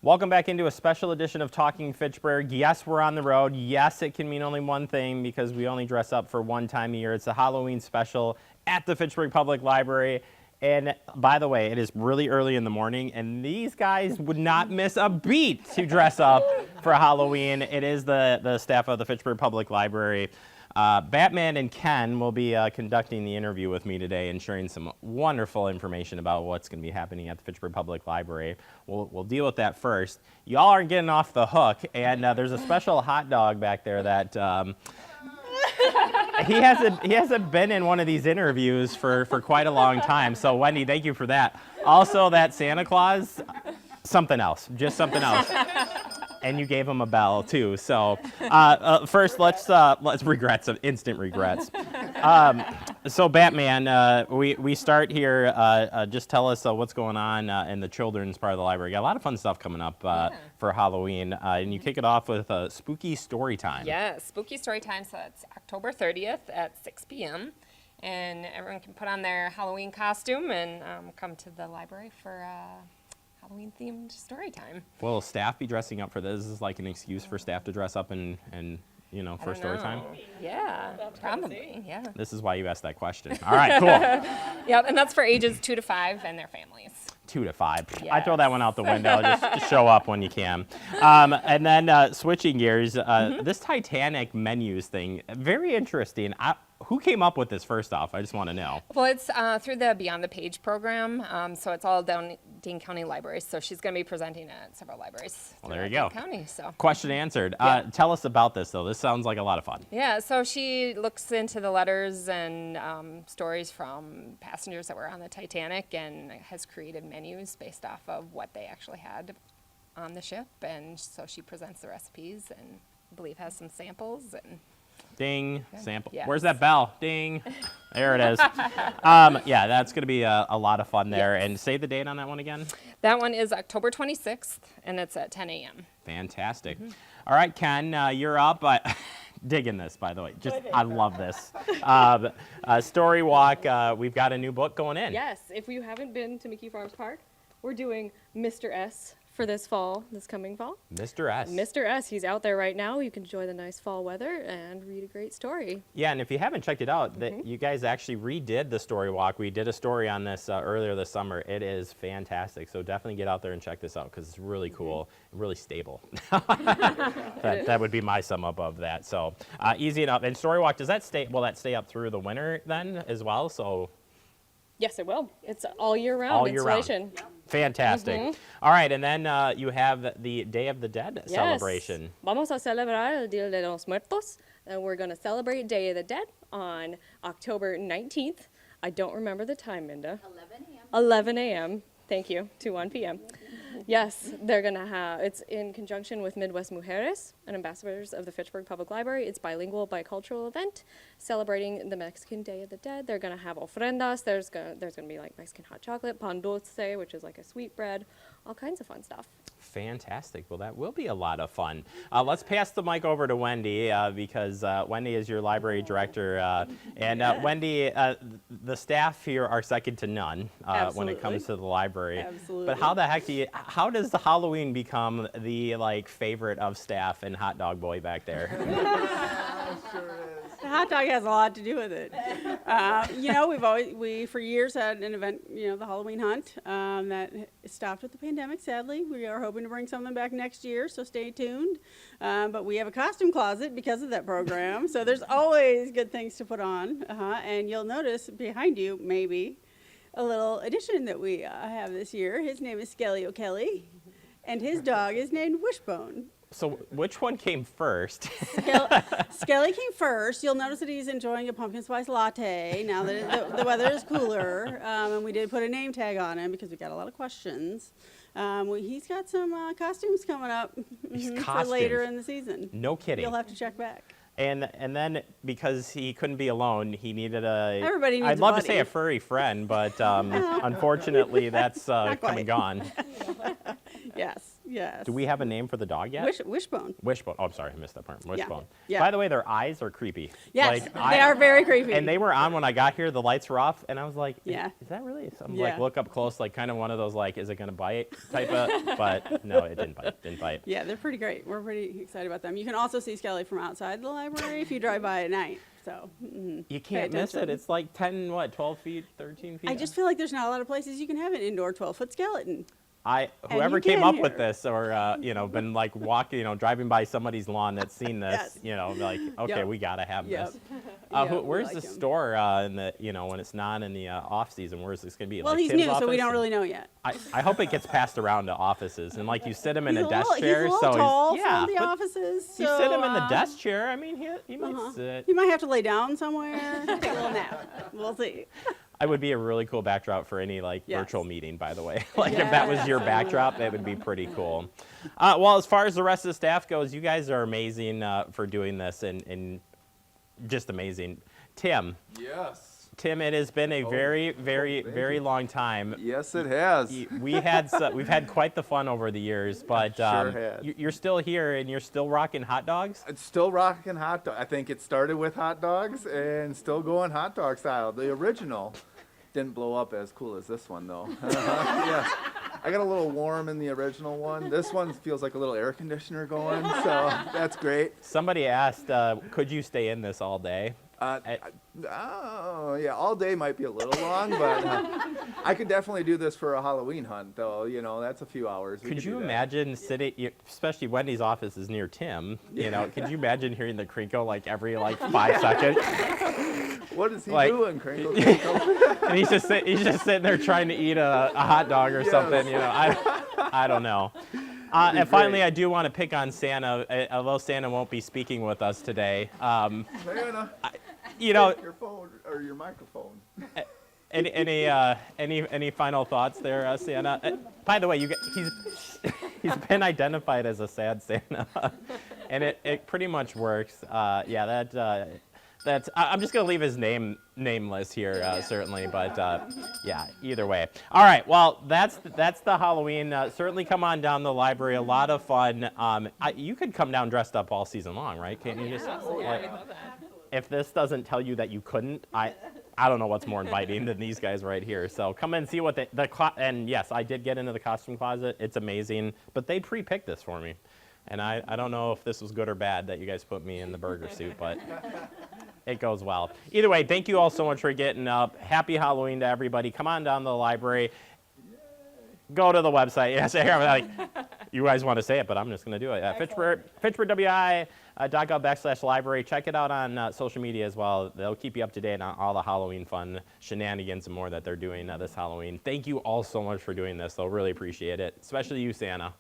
Welcome back into a special edition of Talking Fitchburg. Yes, we're on the road. Yes, it can mean only one thing because we only dress up for one time a year. It's a Halloween special at the Fitchburg Public Library. And by the way, it is really early in the morning, and these guys would not miss a beat to dress up for Halloween. It is the staff of the Fitchburg Public Library. Batman and Ken will be conducting the interview with me today and sharing some wonderful information about what's going to be happening at the Fitchburg Public Library. We'll deal with that first. Y'all aren't getting off the hook, and there's a special hot dog back there that he hasn't been in one of these interviews for quite a long time. So Wendy, thank you for that. Also, that Santa Claus, something else, just something else. And you gave him a bell too. So first, let's regrets, instant regrets. So Batman, we start here. Just tell us what's going on in the children's part of the library. Got a lot of fun stuff coming up for Halloween, and you kick it off with a spooky story time. Yeah, spooky story time. So it's October 30th at 6 p.m. and everyone can put on their Halloween costume and come to the library for Halloween-themed story time. Will staff be dressing up for this? Is this like an excuse for staff to dress up and for story time? Yeah, probably, yeah. This is why you asked that question. All right, cool. Yep, and that's for ages 2 to 5 and their families. 2 to 5. Yes. I throw that one out the window. Just show up when you can. And then switching gears, this Titanic menus thing, very interesting. Who came up with this first off? I just want to know. Well, it's through the Beyond the Page program, so it's all down Dane County libraries. So she's going to be presenting at several libraries. Well, there you go. Dane County, so. Question answered. Yeah. Tell us about this, though. This sounds like a lot of fun. Yeah, so she looks into the letters and stories from passengers that were on the Titanic and has created menus based off of what they actually had on the ship. And so she presents the recipes and I believe has some samples and Ding, sample. Yes. Where's that bell? Ding. There it is. Yeah, that's going to be a lot of fun there. Yes. And say the date on that one again. That one is October 26th, and it's at 10 a.m. Fantastic. All right, Ken, you're up. Digging this, by the way. I love this. Story Walk, we've got a new book going in. Yes, if you haven't been to Mickey Farms Park, we're doing Mr. S for this coming fall. Mr. S. Mr. S, he's out there right now. You can enjoy the nice fall weather and read a great story. Yeah, and if you haven't checked it out, you guys actually redid the Story Walk. We did a story on this earlier this summer. It is fantastic. So definitely get out there and check this out because it's really cool, really stable. that would be my sum up of that. So easy enough. And Story Walk, will that stay up through the winter then as well? So Yes, it will. It's all year round all year installation. round. Fantastic. All right, and then you have the Day of the Dead celebration. Vamos a celebrar el Día de los Muertos, and we're going to celebrate Day of the Dead on October 19th. I don't remember the time, Minda. 11 a.m. 11 a.m. Thank you, to 1 p.m. Yes, they're going to have, it's in conjunction with Midwest Mujeres and ambassadors of the Fitchburg Public Library. It's bilingual, bicultural event celebrating the Mexican Day of the Dead. They're going to have ofrendas. There's going to be like Mexican hot chocolate, pan dulce, which is like a sweet bread, all kinds of fun stuff. Fantastic. Well, that will be a lot of fun. Let's pass the mic over to Wendy because Wendy is your library director. And Wendy, the staff here are second to none when it comes to the library. Absolutely. But how the heck how does the Halloween become the favorite of staff and Hot Dog Boy back there? Sure is. The hot dog has a lot to do with it. We for years had an event, the Halloween hunt, that stopped with the pandemic, sadly. We are hoping to bring something back next year, so stay tuned. But we have a costume closet because of that program, so there's always good things to put on. And you'll notice behind you, maybe, a little addition that we have this year. His name is Skelly O'Kelly, and his dog is named Wishbone. So which one came first? Skelly came first. You'll notice that he's enjoying a pumpkin spice latte now that the weather is cooler. And we did put a name tag on him because we got a lot of questions. He's got some costumes coming up for later in the season. No kidding. You'll have to check back. And then because he couldn't be alone, he needed Everybody needs I'd love a to say a furry friend, but unfortunately that's come and gone. Yes. Yes. Do we have a name for the dog yet? Wishbone. Wishbone. Oh, I'm sorry, I missed that part. Wishbone. Yeah. By the way, their eyes are creepy. Yes, Like, they are very creepy. And they were on when I got here. The lights were off, and I was like, Yeah. is that really? So I'm Yeah. like, look up close, like kind of one of those, like, is it going to bite type of, but no, it didn't bite. Didn't bite. Yeah, they're pretty great. We're pretty excited about them. You can also see Skelly from outside the library if you drive by at night. So You can't miss it. attention. It's like 10, 12 feet, 13 feet? I just feel like there's not a lot of places you can have an indoor 12-foot skeleton. Whoever you came can up with here. this, or been like walking, driving by somebody's lawn that's seen this, Yes. like, okay, Yep. we gotta have Yep. this. Yeah, we Where's like the 'em. store in the, when it's not in the off season? Where's this gonna be? Well, like he's Tim's new, so we office? don't really know yet. I hope it gets passed around to offices, and like you sit him in He's a desk little, chair, he's a so little tall he's yeah. for the but offices. you so, sit him in the desk chair. I mean, he might uh-huh. sit. You might have to lay down somewhere, take a little nap. We'll see. I would be a really cool backdrop for any like Yes. virtual meeting, by the way. Like if that was your Yes. backdrop, it would be pretty cool. Well, as far as the rest of the staff goes, you guys are amazing for doing this and just amazing. Tim, it has been a very, very, very long time. Yes, it has. We've had quite the fun over the years, but Sure has. you're still here and you're still rocking hot dogs. It's still rocking hot dog. I think it started with hot dogs and still going hot dog style. The original didn't blow up as cool as this one though. Yes. I got a little warm in the original one. This one feels like a little air conditioner going, so that's great. Somebody asked, could you stay in this all day? Oh, yeah, all day might be a little long, but I could definitely do this for a Halloween hunt, though. That's a few hours. We Could you do that. imagine sitting, especially Wendy's office is near Tim, could you imagine hearing the crinkle like every 5 seconds? What is he like- doing, Crinkle? Crinkle? And he's just sitting there trying to eat a hot dog or Yes. something, I don't know. And finally, great. I do want to pick on Santa, although Santa won't be speaking with us today. Santa, Take your phone or your microphone. any final thoughts there, Santa? By the way, he's been identified as a sad Santa, and it pretty much works. That's I'm just gonna leave his name nameless here, certainly, but yeah. Either way. All right. Well, that's the Halloween. Certainly, come on down to the library. A lot of fun. You could come down dressed up all season long, right? Can't you just? Like, if this doesn't tell you that you couldn't, I don't know what's more inviting than these guys right here. So come in and see what and yes, I did get into the costume closet. It's amazing, but they pre-picked this for me, and I don't know if this was good or bad that you guys put me in the burger suit, but it goes well. Either way, thank you all so much for getting up. Happy Halloween to everybody. Come on down to the library. Go to the website. Yes, you guys want to say it, but I'm just going to do it. FitchburgWI.gov/library. Check it out on social media as well. They'll keep you up to date on all the Halloween fun shenanigans and more that they're doing this Halloween. Thank you all so much for doing this. They'll really appreciate it, especially you, Santa.